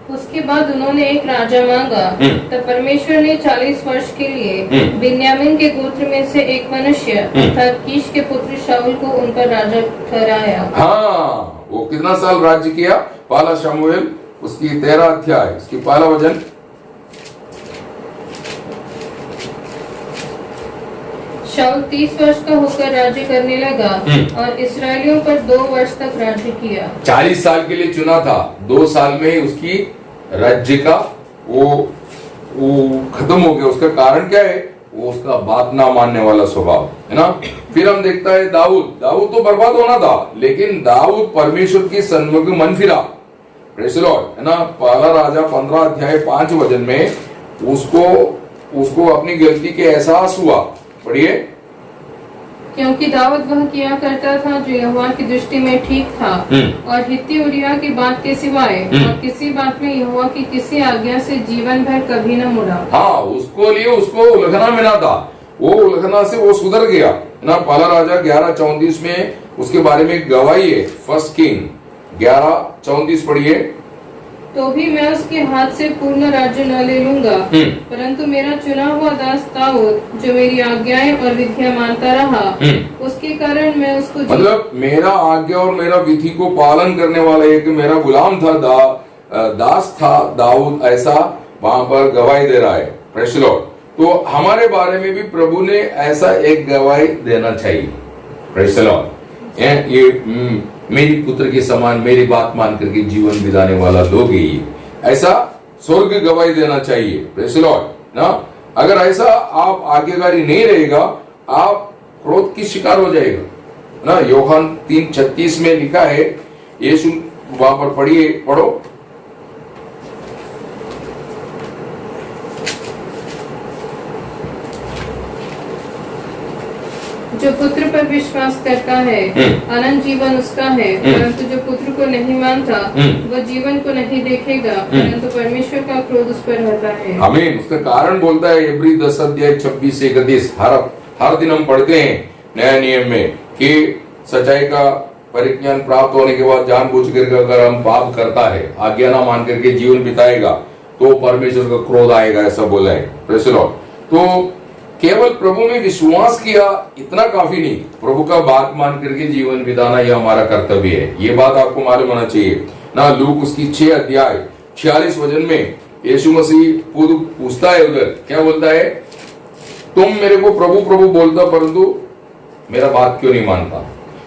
उसके बाद उन्होंने एक राजा मांगा, तब परमेश्वर ने 40 वर्ष के लिए बिन्यामीन के गोत्र में से एक मनुष्य अर्थात कीश के पुत्र शाऊल को उन पर राजा ठहराया। हाँ, वो कितना साल राज्य किया? पहला शमूएल उसकी 13 अध्याय उसकी पहला वचन। शाऊल 30 वर्ष का होकर राज्य करने लगा और इसराइलियों पर 2 वर्ष तक राज्य किया। 40 साल के लिए चुना था, 2 साल में ही उसकी राज्य का वो खत्म हो गया। उसका कारण क्या है? वो उसका बात ना मानने वाला स्वभाव है ना। फिर हम देखता है दाऊद तो बर्बाद होना था, लेकिन दाऊद परमेश्वर की सन्मुख मन फिरा। प्रेज़ द लॉर्ड, है ना। पहला राजा 15 अध्याय 5 वचन में उसको अपनी गलती के एहसास हुआ। पढ़िए। क्योंकि दाऊद वह किया करता था जो यहोवा की दृष्टि में ठीक था और हित्ती उरिय्याह की बात के सिवाय और किसी बात में यहोवा की किसी आज्ञा से जीवन भर कभी न मुड़ा। हाँ, उसको उल्लंघना मिला था, वो उल्लंघना से वो सुधर गया ना। पहला राजा 11:34 में उसके बारे में गवाही है। फर्स्ट किंग 11:34 पढ़िए। तो भी मैं उसके हाथ से पूर्ण राज्य न ले लूंगा, परंतु मेरा चुना हुआ दास दाऊद जो मेरी आज्ञाएं और विधियां मानता रहा, उसके कारण मैं उसको मतलब मेरा आज्ञा और मेरा विधि को पालन करने वाला एक मेरा गुलाम था, दास था दाऊद, ऐसा वहां पर गवाही दे रहा है। Praise the Lord. तो हमारे बारे में भी प्रभु ने ऐसा एक गवाही देना चाहिए। Praise the Lord. ये मेरी पुत्र के समान मेरी बात मान करके जीवन बिताने वाला लोग ही ऐसा स्वर्ग गवाही देना चाहिए। प्रेज़ द लॉर्ड ना। अगर ऐसा आप आज्ञाकारी नहीं रहेगा, आप क्रोध की शिकार हो जाएगा ना। यूहन्ना 3:36 में लिखा है, यीशु वहां पर पढ़ो। जो पुत्र पर विश्वास करता है अनंत जीवन उसका है, परंतु जो पुत्र को नहीं मानता वह जीवन को नहीं देखेगा, परंतु परमेश्वर का क्रोध उस पर रहता है। आमीन। उसका कारण बोलता है इब्री 10 अध्याय 26-31। हर दिन हम पढ़ते हैं नया नियम में कि सच्चाई का परिज्ञान प्राप्त होने के बाद जानबूझ करके अगर हम पाप करता है, आज्ञा ना मान करके जीवन बिताएगा, तो परमेश्वर का क्रोध आएगा, ऐसा बोला है। Praise the Lord. तो केवल प्रभु में विश्वास किया इतना काफी नहीं, प्रभु का बात मान करके जीवन बिताना यह हमारा कर्तव्य है। ये बात आपको मालूम होना चाहिए ना। लूक उसकी 6 अध्याय 46 वचन में यीशु मसीह पूछता है, उधर क्या बोलता है? तुम मेरे को प्रभु प्रभु बोलता, परंतु मेरा बात क्यों नहीं मानता?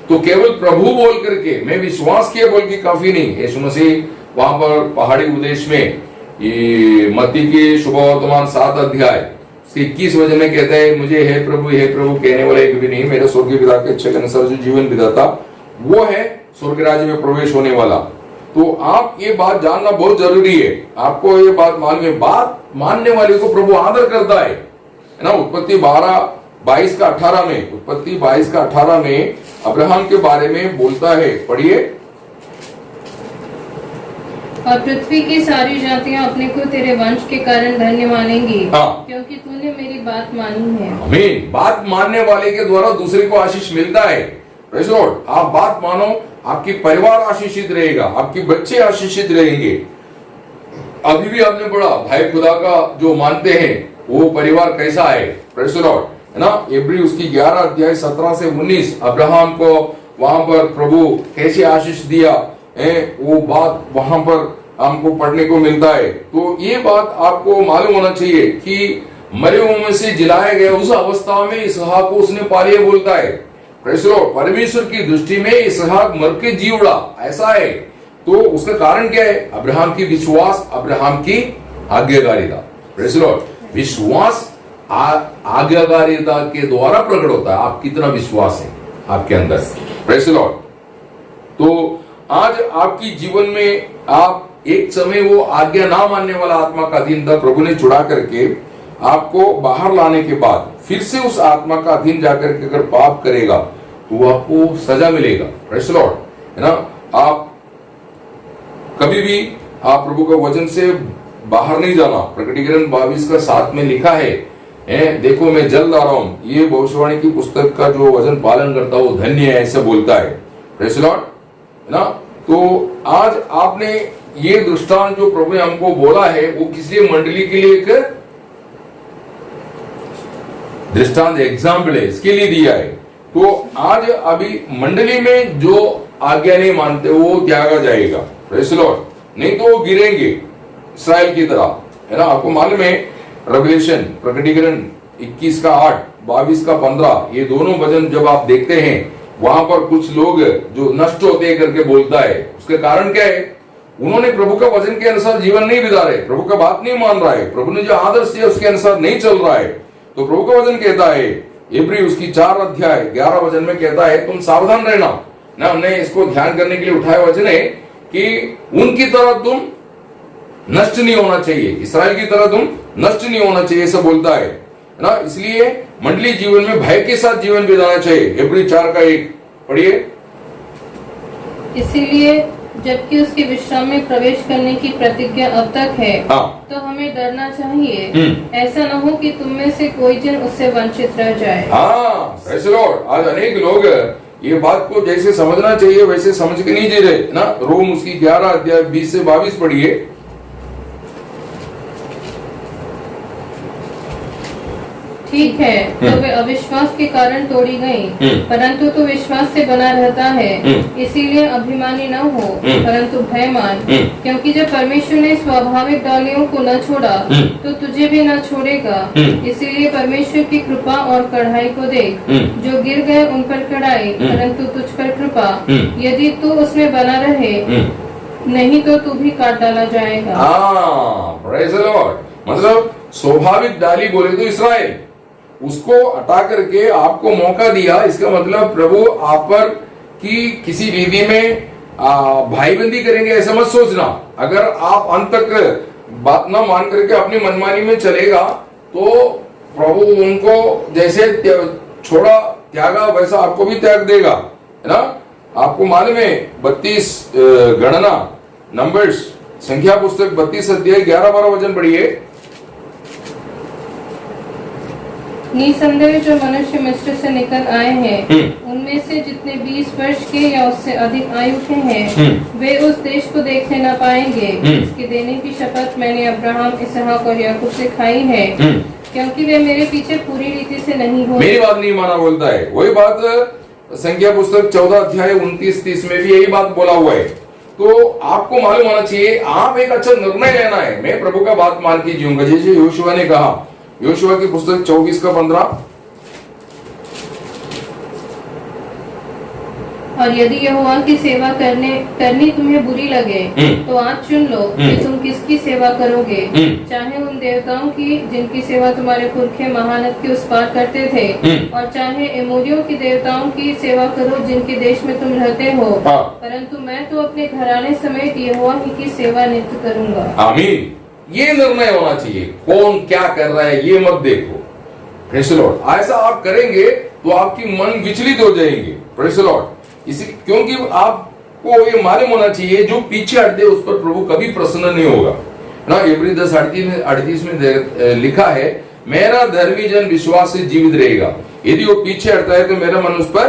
तो केवल प्रभु बोल करके मैं विश्वास किया बोल के काफी नहीं। यीशु मसीह वहां पर पहाड़ी उपदेश में ये मत्ती के शुभवर्तमान 7 अध्याय 21 वचन में कहता है, मुझे हे प्रभु कहने वाला एक भी नहीं, मेरे स्वर्गीय पिता के इच्छा के अनुसार जो जीवन बिताता वो है स्वर्ग राज्य में प्रवेश होने वाला। तो आप ये बात जानना बहुत जरूरी है। आपको ये बात मालूम है, बात मानने वाले को प्रभु आदर करता है ना। उत्पत्ति 22:18 में अब्राहम के बारे में बोलता है। पढ़िए। और पृथ्वी की सारी जातियां अपने को तेरे वंश के कारण धन्य मानेंगी, क्योंकि तूने मेरी बात मानी है। आमीन। बात मानने वाले के द्वारा दूसरे को आशीष मिलता है। Praise the Lord. आप बात मानो, आपकी परिवार आशीषित रहेगा, आपके बच्चे आशीषित रहेंगे। अभी भी आपने पढ़ा, भाई खुदा का जो मानते हैं वो परिवार कैसा है। प्रेज़ द लॉर्ड, है ना। इब्री उसकी 11 अध्याय 17 से 19 अब्राहम को वहां पर प्रभु कैसे आशीष दिया है, वो बात वहां पर हमको पढ़ने को मिलता है। तो ये बात आपको मालूम होना चाहिए कि मरे हुओं में से जिलाया गया उस अवस्था में इसहाक को उसने पालिए बोलता है। Praise the Lord. परमेश्वर की दृष्टि में इसहाक मर के जी उड़ा, ऐसा है। तो उसका कारण क्या है? अब्राहम की विश्वास, अब्राहम की आज्ञाकारिता। Praise the Lord. विश्वास आज्ञाकारिता के द्वारा प्रकट होता है। आप कितना विश्वास है आपके अंदर। Praise the Lord. तो आज आपकी जीवन में आप एक समय वो आज्ञा ना मानने वाला आत्मा का अधीन था, प्रभु ने छुड़ा करके आपको बाहर लाने के बाद फिर से उस आत्मा का अधीन जाकर के अगर पाप करेगा तो आपको सजा मिलेगा। प्रेज़ द लॉर्ड, है ना। आप कभी भी आप प्रभु का वचन से बाहर नहीं जाना। प्रकटीकरण 22:7 में लिखा है, देखो मैं जल्द आ रहा हूं। ये भविष्यवाणी की पुस्तक का जो वचन पालन करता है वो धन्य है, ऐसे बोलता है। प्रेज़ द लॉर्ड, है ना। तो आज आपने ये दृष्टांत जो प्रभु ने हमको बोला है वो किसी मंडली के लिए एक दृष्टांत एग्जाम्पल है, इसके लिए दिया है। तो आज अभी मंडली में जो आज्ञा नहीं मानते वो त्यागा जाएगा। Praise the Lord. नहीं तो वो गिरेंगे इस्राएल की तरह, है ना। आपको मालूम है रेवलेशन प्रकटीकरण 21:8 22 का 15, ये दोनों वचन जब आप देखते हैं, वहां पर कुछ लोग जो नष्ट होते हैं करके बोलता है, उसके कारण क्या है? उन्होंने प्रभु का वचन के अनुसार जीवन नहीं बिता रहे, प्रभु का बात नहीं मान रहा है, प्रभु ने जो आदर्श दिया उसके अनुसार नहीं चल रहा है। तो प्रभु का वचन कहता है, इब्री उसकी 4 अध्याय 11 वचन में कहता है, तुम सावधान रहना ना। हमने इसको ध्यान करने के लिए उठाया वचन है कि उनकी तरह तुम नष्ट नहीं होना चाहिए, इसराइल की तरह तुम नष्ट नहीं होना चाहिए, ऐसा बोलता है ना। इसलिए मंडली जीवन में भय के साथ जीवन बिताना चाहिए। इब्री 4 का 1 पढ़िए। इसीलिए जबकि उसके विश्राम में प्रवेश करने की प्रतिज्ञा अब तक है, तो हमें डरना चाहिए, ऐसा न हो कि तुम में से कोई जन उससे वंचित रह जाए। हाँ, ऐसे लोग आज अनेक लोग ये बात को जैसे समझना चाहिए वैसे समझ के नहीं जी रहे ना। रोम उसकी 11 अध्याय 20 से 22 पढ़िए। ठीक है, तो वे अविश्वास के कारण तोड़ी गयी, परंतु तो विश्वास से बना रहता है। इसीलिए अभिमानी न हो, परंतु भयमान, क्योंकि जब परमेश्वर ने स्वाभाविक डालियों को न छोड़ा, तो तुझे भी न छोड़ेगा। इसीलिए परमेश्वर की कृपा और कढ़ाई को देख, जो गिर गए उन पर कढ़ाई, परंतु तुझ पर कृपा, यदि तू उसमें बना रहे, नहीं तो तू भी काट डाला जाएगा। Praise the Lord. मतलब स्वाभाविक डाली बोले तो इसराइल, उसको हटा करके आपको मौका दिया। इसका मतलब प्रभु आप पर की किसी विधि में भाईबंदी करेंगे ऐसा मत सोचना। अगर आप अंत तक बात ना मान करके अपनी मनमानी में चलेगा, तो प्रभु उनको जैसे छोड़ा त्यागा वैसा आपको भी त्याग देगा, है ना। आपको मालूम है 32 गणना नंबर्स संख्या पुस्तक 32 अध्याय 11-12 वचन पढ़िए। निसंदेह जो मनुष्य मिस्र से निकल आए हैं, उनमें से जितने 20 वर्ष के या उससे अधिक आयु के हैं, वे उस देश को देखने न पाएंगे इसके देने की शपथ मैंने अब्राहम, इसहाक और याकूब से खाई है, क्योंकि वे मेरे पीछे पूरी रीति से नहीं हो। मेरी बात नहीं माना बोलता है। वही बात संख्या पुस्तक 14 अध्याय 29-30 में भी यही बात बोला हुआ है। तो आपको मालूम होना चाहिए, आप एक अच्छा निर्णय लेना है, मैं प्रभु का बात मान के जीऊंगा, जैसे योशुआ ने कहा। योशुआ की पुस्तक 24 का 15। और यदि यहोवा की सेवा करनी तुम्हें बुरी लगे, तो आज चुन लो कि तुम किसकी सेवा करोगे, चाहे उन देवताओं की जिनकी सेवा तुम्हारे पुरखे महानद के उस पार करते थे, और चाहे एमोरियों की देवताओं की सेवा करो जिनके देश में तुम रहते हो, परंतु मैं तो अपने घराने समेत यहोवा ही की सेवा नित्य करूंगा। आमीन। ये निर्णय होना चाहिए, कौन क्या कर रहा है ये मत देखो। Praise the Lord. ऐसा आप करेंगे तो आपकी मन विचलित हो जाएंगे। Praise the Lord. इसी क्योंकि आपको ये मालूम होना चाहिए, जो पीछे हटते उस पर प्रभु कभी प्रसन्न नहीं होगा ना। इब्री 10:38 में लिखा है, मेरा धर्मी जन विश्वास से जीवित रहेगा, यदि वो पीछे हटता है तो मेरा मन उस पर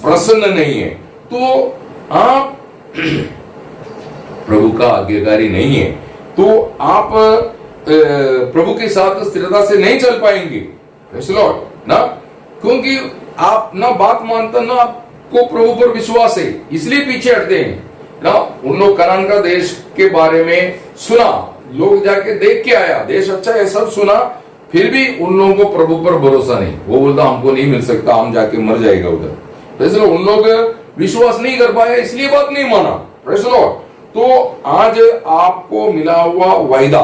प्रसन्न नहीं है। तो आप प्रभु का आज्ञाकारी नहीं है, तो आप प्रभु के साथ स्थिरता से नहीं चल पाएंगे। प्रेज़ द लॉर्ड ना, क्योंकि आप ना बात मानता ना आपको प्रभु पर विश्वास है, इसलिए पीछे हटते हैं ना। उन लोग कनान का देश के बारे में सुना, लोग जाके देख के आया, देश अच्छा है सब सुना, फिर भी उन लोगों को प्रभु पर भरोसा नहीं। वो बोलता हमको नहीं मिल सकता, हम जाके मर जाएगा उधर। Praise the Lord. उन लोग विश्वास नहीं कर पाए, इसलिए बात नहीं माना। Praise the Lord. तो आज आपको मिला हुआ वायदा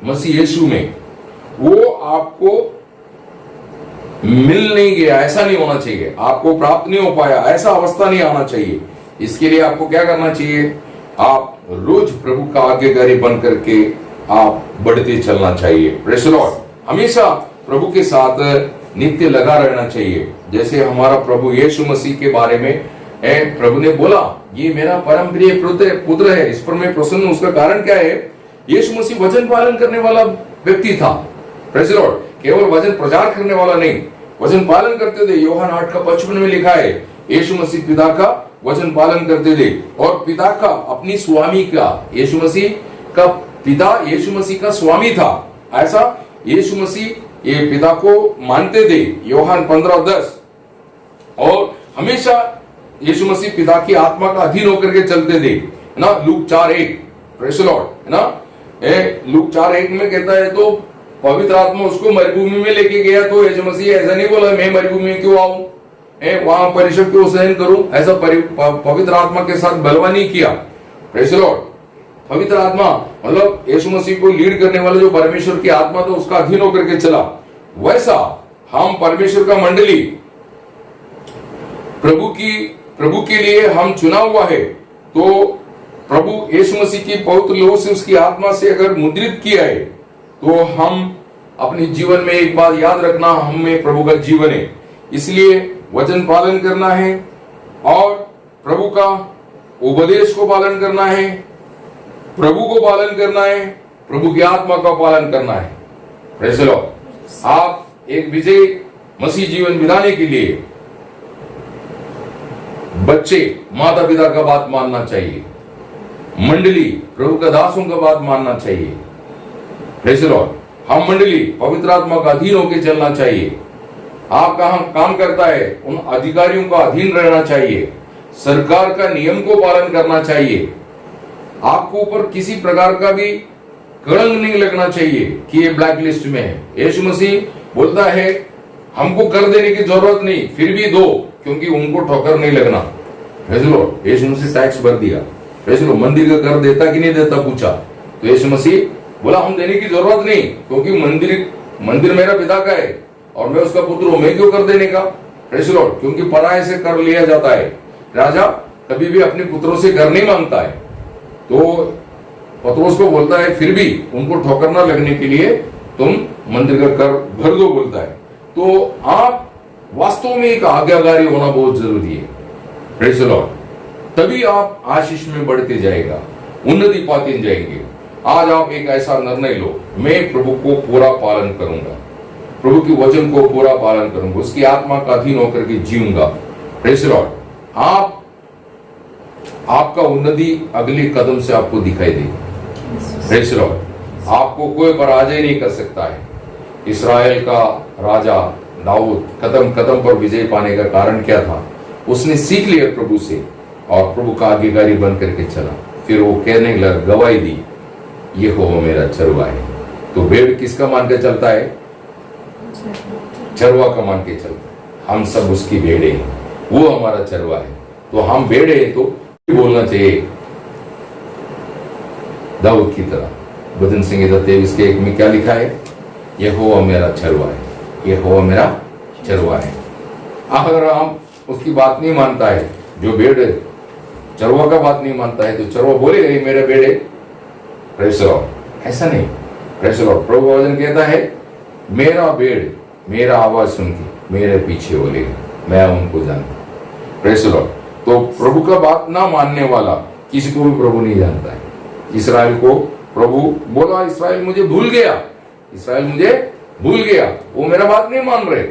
मसीह यीशु में, वो आपको मिल नहीं गया, ऐसा नहीं होना चाहिए। आपको प्राप्त नहीं हो पाया, ऐसा अवस्था नहीं आना चाहिए। इसके लिए आपको क्या करना चाहिए? आप रोज प्रभु का आज्ञाकारी बन करके आप बढ़ते चलना चाहिए। Praise the Lord. हमेशा प्रभु के साथ नित्य लगा रहना चाहिए। जैसे हमारा प्रभु यीशु मसीह के बारे में प्रभु ने बोला, ये मेरा परम प्रिय पुत्र है, इस पर मैं प्रसन्न हूं। उसका कारण क्या है? यीशु मसीह वचन पालन करने वाला व्यक्ति था। Praise the Lord. केवल वचन प्रचार करने वाला नहीं, वचन पालन करते थे। यूहन्ना 8:55 में लिखा है, यीशु मसीह पिता का वचन पालन करते थे, और पिता का अपनी स्वामी का, यीशु मसीह का पिता यीशु मसीह का स्वामी था। ऐसा यीशु मसीह ये पिता को मानते थे, यूहन्ना 15:10। और हमेशा यीशु मसीह पिता की आत्मा का अधीन होकर के चलते थे ना। लूक 4:1 प्रेज़ द लॉर्ड है ना। लूक 4:1 में कहता है, तो पवित्र आत्मा उसको मरुभूमि में लेके गया तो यीशु मसीह ऐसा नहीं बोला मैं मरुभूमि में क्यों आऊं, वहां परिश्रम क्यों सहन करूं, ऐसा पवित्र आत्मा के साथ बलवा नहीं किया। Praise the Lord. पवित्र आत्मा मतलब यीशु मसीह को लीड करने वाला जो परमेश्वर की आत्मा था उसका अधीन होकर के चला। वैसा हम परमेश्वर का मंडली प्रभु के लिए हम चुना हुआ है, तो प्रभु यीशु मसीह की पवित्र लहू से उसकी आत्मा से अगर मुद्रित किया है तो हम अपने जीवन में एक बात याद रखना, हम में प्रभु का जीवन है। इसलिए वचन पालन करना है और प्रभु का उपदेश को पालन करना है, प्रभु को पालन करना है, प्रभु की आत्मा का पालन करना है। Praise the Lord. आप एक विजयी मसीह जीवन बिताने के लिए बच्चे माता पिता का बात मानना चाहिए, मंडली प्रभु का दासों का बात मानना चाहिए। Praise the Lord. हम मंडली पवित्र आत्मा का अधीन होकर चलना चाहिए। आप कहां काम करता है उन अधिकारियों का अधीन रहना चाहिए, सरकार का नियम को पालन करना चाहिए। आपको ऊपर किसी प्रकार का भी कलंक नहीं लगना चाहिए कि ये ब्लैक लिस्ट में है। यीशु मसीह बोलता है हमको कर देने की जरूरत नहीं, फिर भी दो, क्योंकि उनको ठोकर नहीं लगना। Praise the Lord. यीशु मसीह टैक्स भर दिया। Praise the Lord. मंदिर का कर देता कि नहीं देता पूछा तो यीशु मसीह बोला हम देने की जरूरत नहीं, क्योंकि मंदिर मेरा पिता का है और मैं उसका पुत्र हूं, मैं क्यों कर देने का। Praise the Lord. क्योंकि पराये से कर लिया जाता है। राजा कभी भी अपने पुत्रों से कर नहीं मांगता है। तो पतरस को बोलता है फिर भी उनको ठोकर ना लगने के लिए तुम मंदिर का कर भर दो बोलता है। तो आप वास्तव में एक आज्ञाकारी होना बहुत जरूरी है। Praise the Lord. तभी आप आशीष में बढ़ते जाएगा, उन्नति पाते जाएंगे। आज आप एक ऐसा निर्णय लो, मैं प्रभु को पूरा पालन करूंगा, प्रभु की वचन को पूरा पालन करूंगा, उसकी आत्मा का अधीन होकर के जीऊंगा। Praise the Lord. आपका उन्नति अगले कदम से आपको दिखाई देगी। Praise the Lord. आपको कोई पराजय नहीं कर सकता है। इस्राएल का राजा दाऊद कदम कदम पर विजय पाने का कारण क्या था? उसने सीख लिया प्रभु से और प्रभु का आज्ञाकारी बन करके चला। फिर वो कहने लगा, गवाही दी, ये हो मेरा चरवा है। तो भेड़ किसका मान के चलता है? चरवा का मान के चलता। हम सब उसकी भेड़े हैं, वो हमारा चरवा है। तो हम भेड़े हैं तो बोलना चाहिए दाऊद की तरह। भजन संहिता 23:1 में क्या लिखा है? यहोवा मेरा चरवा है, यहोवा मेरा चरवा है। अगर हम उसकी बात नहीं मानता है, जो भेड़ चरवा का बात नहीं मानता है, तो चरवा बोलेगा ये मेरे भेड़ है। Praise the Lord. ऐसा नहीं। Praise the Lord. प्रभु वचन कहता है मेरा भेड़ मेरा आवाज सुन के मेरे पीछे बोलेगा, मैं उनको जानता। Praise the Lord. तो प्रभु का बात ना मानने वाला किसी को भी प्रभु नहीं जानता है। इस्राएल को प्रभु बोला, इस्राएल मुझे भूल गया, इस्राएल मुझे भूल गया, वो मेरा बात नहीं मान रहे,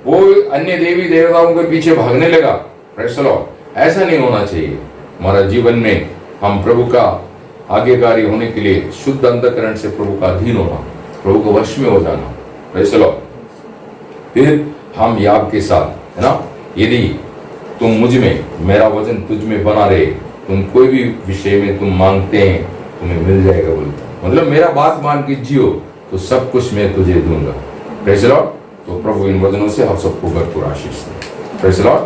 वो अन्य देवी देवताओं के पीछे भागने लगा। Praise the Lord. ऐसा नहीं होना चाहिए। हमारा जीवन में हम प्रभु का आज्ञाकारी होने के लिए शुद्ध अंतःकरण से प्रभु का अधीन होना, प्रभु के वश में हो जाना। Praise the Lord. फिर हम याब के साथ है ना, यदि तुम मुझ में मेरा वचन तुझ में बना रहे, तुम कोई भी विषय में तुम मांगते हैं तुम्हें मिल जाएगा बोलता। मतलब मेरा बात मान के जियो तो सब कुछ मैं तुझे दूंगा। Praise the Lord. तो प्रभु इन वचनों से हम सबको भरपूर आशीष दे। Praise the Lord.